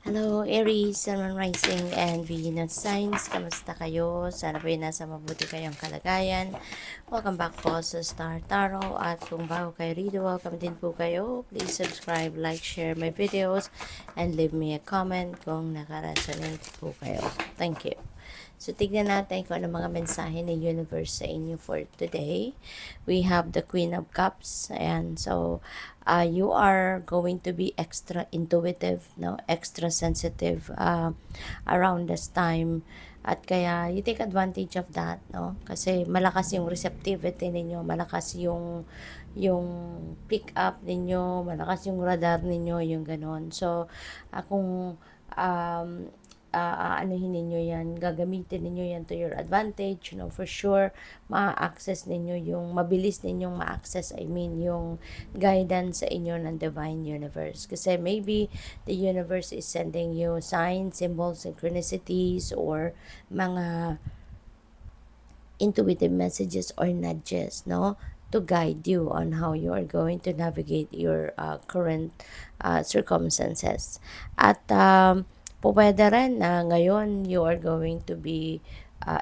Hello, Aries, Sun Rising, and Venus Signs. Kamusta kayo? Sana po nasa mabuti kayong kalagayan. Welcome back po sa Star Tarot. At kung bago kayo rito, welcome din po kayo. Please subscribe, like, share my videos, and leave me a comment kung nakaresonate po kayo. Thank you. So, tignan natin kung ano mga mensahe ni Universe sa inyo for today. We have the Queen of Cups. Ayan. So, you are going to be extra intuitive, no? Extra sensitive around this time. At kaya, you take advantage of that, no? Kasi malakas yung receptivity ninyo, malakas yung pick up ninyo, malakas yung radar ninyo, yung ganon. So, kung anuhin ninyo yan, gagamitin ninyo yan to your advantage, for sure, ma-access ninyo yung, mabilis ninyong ma-access, yung guidance sa inyo ng Divine Universe. Kasi maybe the universe is sending you signs, symbols, synchronicities, or mga intuitive messages or nudges, no? To guide you on how you are going to navigate your current circumstances. At po pwede rin na ngayon you are going to be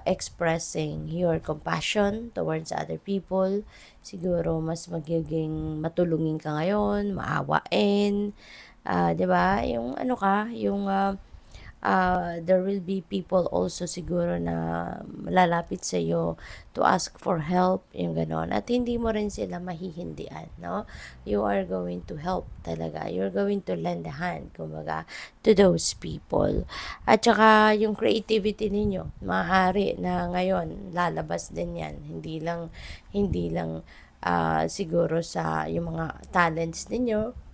expressing your compassion towards other people. Siguro mas magiging matulungin ka ngayon, maawain, 'di ba? Yung ano ka, yung there will be people also siguro na lalapit sa iyo to ask for help, yung ganon. At hindi mo rin sila mahihindian, no? You are going to help talaga. You're going to lend a hand, kumbaga, to those people. At saka yung creativity ninyo, maaari na ngayon lalabas din yan. Hindi lang siguro sa yung mga talents ninyo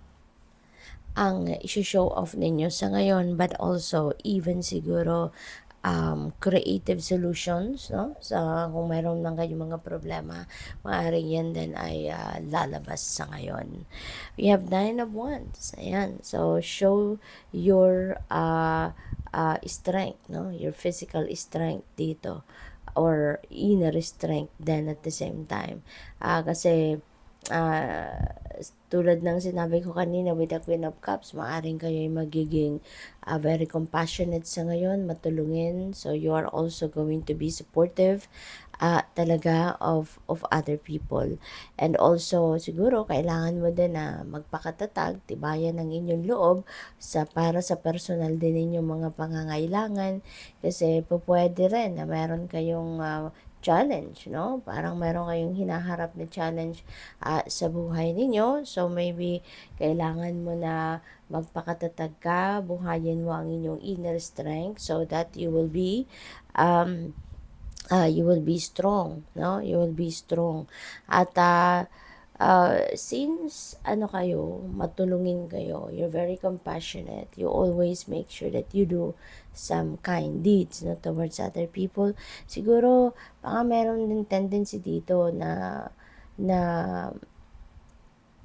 ang i-show off ninyo sa ngayon, but also even siguro creative solutions, no? Sa kung mayroon lang kayong mga problema, maaaring yan din ay lalabas sa ngayon. We have 9 of Wands. Ayan. So, show your strength, no? Your physical strength dito, or inner strength then at the same time. Kasi tulad ng sinabi ko kanina with the Queen of Cups, maaring kayo ay magiging very compassionate sa ngayon, matulungin. So, you are also going to be supportive talaga of other people. And also, siguro, kailangan mo din na magpakatatag, tibayan ng inyong loob para sa personal din ninyong mga pangangailangan. Kasi pwede rin na meron kayong challenge, no? Parang meron kayong hinaharap na challenge sa buhay ninyo. So, maybe kailangan mo na magpakatatag ka, buhayin mo ang inyong inner strength so that you will be strong, no? You will be strong. At since matulungin kayo, you're very compassionate, you always make sure that you do some kind deeds, no, towards other people. Siguro, baka meron din tendency dito na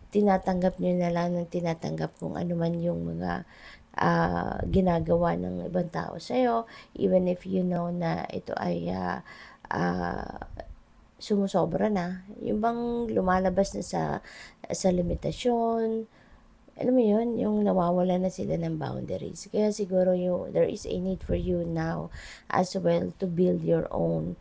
tinatanggap nyo na lang ng tinatanggap kung ano man yung mga ginagawa ng ibang tao sa'yo, even if you know na ito ay sumusobra na, yung bang lumalabas na sa limitasyon, alam mo yun, yung nawawala na sila ng boundaries. Kaya siguro there is a need for you now as well to build your own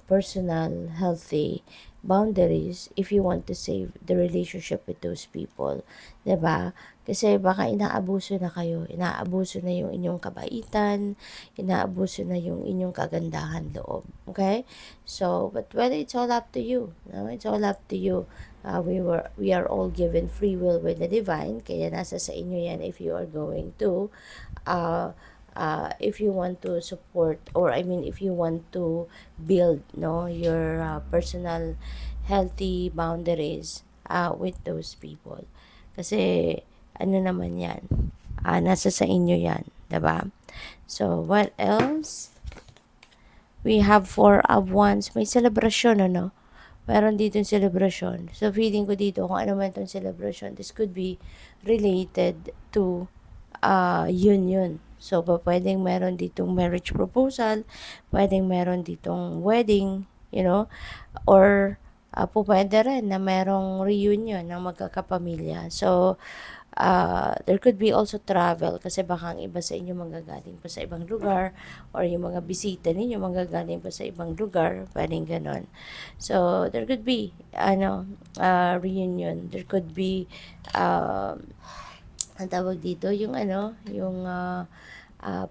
personal healthy boundaries if you want to save the relationship with those people. 'Di ba? Kasi baka inaabuso na kayo, inaabuso na yung inyong kabaitan, inaabuso na yung inyong kagandahan loob. Okay? So, but whether it's all up to you, no? It's all up to you. We are all given free will with the divine, kaya nasa sa inyo yan if you are going to if you want to support, or if you want to build, no, your personal healthy boundaries with those people. Kasi ano naman yan, nasa sa inyo yan, diba? So, what else? We have 4 of Wands. May celebration, ano? Meron dito yung celebration. So, feeling ko dito kung ano man itong celebration, this could be related to union. So, pwedeng meron ditong marriage proposal, pwedeng meron ditong wedding, or pwede rin na merong reunion ng magkakapamilya. So, there could be also travel kasi baka ang iba sa inyo manggagaling pa sa ibang lugar or yung mga bisita ninyo manggagaling pa sa ibang lugar, pwedeng ganon. So, there could be, reunion. There could be, ang tawag dito, yung yung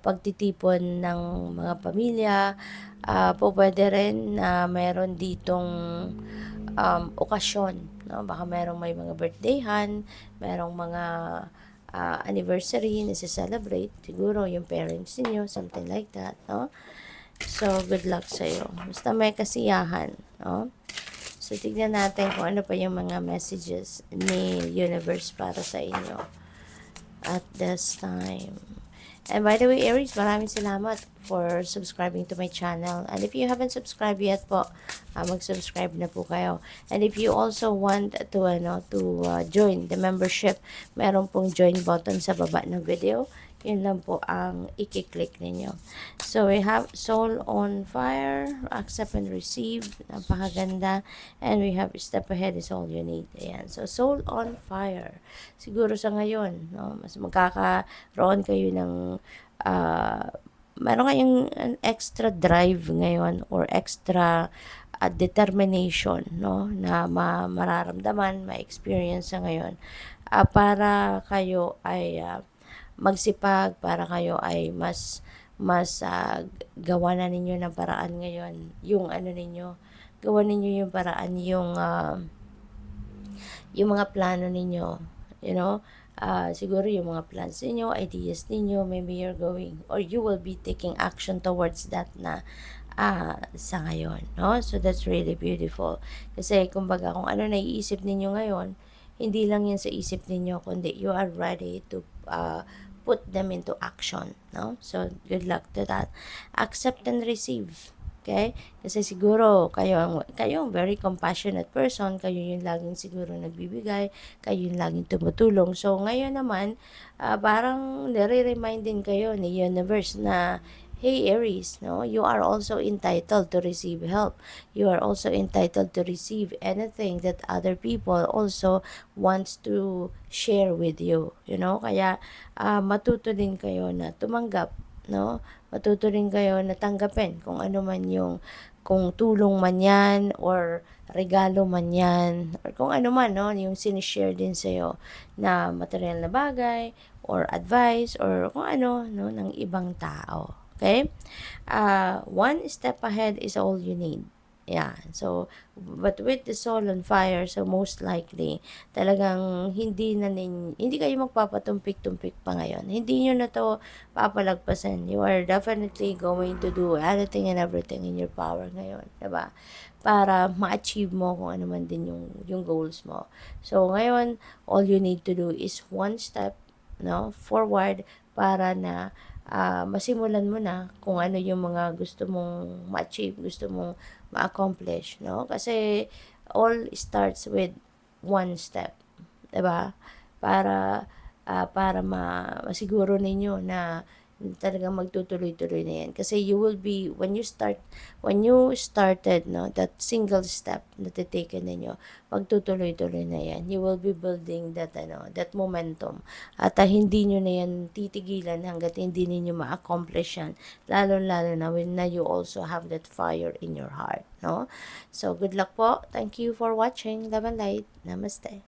pagtitipon ng mga pamilya. Po pwede rin na meron ditong okasyon, no? Baka merong may mga birthdayhan, merong mga anniversary na celebrate siguro yung parents niyo, something like that, no? So, good luck sa'yo. Basta may kasiyahan, no? So, tignan natin kung ano pa yung mga messages ni universe para sa inyo at this time. And by the way, Aries, maraming salamat for subscribing to my channel. And if you haven't subscribed yet po, mag-subscribe na po kayo. And if you also want to join the membership, meron pong join button sa baba ng video. Yun lang po ang i-click ninyo. So, we have Soul on Fire, Accept and Receive, napakaganda. And we have Step Ahead is All You Need. Ayan. So, Soul on Fire. Siguro sa ngayon, no, mas magkakaroon kayo ng meron kayong an extra drive ngayon or extra determination, no, na mararamdaman, ma-experience sa ngayon para kayo ay magsipag, para kayo ay mas gawa na ninyo ng paraan ngayon yung ninyo, gawa ninyo yung paraan yung mga plano ninyo, siguro yung mga plans ninyo, ideas ninyo, maybe you're going or you will be taking action towards that na sa ngayon, no? So that's really beautiful. Kasi kumbaga kung ano naiisip ninyo ngayon, hindi lang yan sa isip ninyo, kundi you are ready to put them into action, no? So good luck to that. Accept and receive. Okay? Kasi siguro kayo ang very compassionate person, kayo yung laging siguro nagbibigay, kayo yung laging tumutulong. So ngayon naman, parang nare-remind din kayo ni universe na hey Aries, no, you are also entitled to receive help. You are also entitled to receive anything that other people also wants to share with you, Kaya matuto din kayo na tumanggap, no? Matuto rin kayo na tanggapin kung ano man yung kung tulong man yan or regalo man yan or kung ano man, no, yung sinishare din sa'yo na material na bagay or advice or kung ano, no, ng ibang tao. Okay? One step ahead is all you need. Yeah. So, but with the soul on fire, so most likely, talagang hindi kayo magpapatumpik-tumpik pa ngayon. Hindi nyo na to papalagpasan. You are definitely going to do anything and everything in your power ngayon. Diba? Para ma-achieve mo kung ano man din yung goals mo. So, ngayon, all you need to do is one step, no, forward para na masimulan mo na kung ano yung mga gusto mong ma-achieve, gusto mong ma-accomplish, no? Kasi all starts with one step, 'di ba? Para masiguro ninyo na talagang magtutuloy-tuloy na yan. Kasi you will be, when you started, no, that single step na titaken ninyo, magtutuloy-tuloy na yan. You will be building that, that momentum. At hindi nyo na yan titigilan hanggat hindi ninyo ma-accomplish yan. Lalo-lalo na when na you also have that fire in your heart, no? So, good luck po. Thank you for watching. Love and light. Namaste.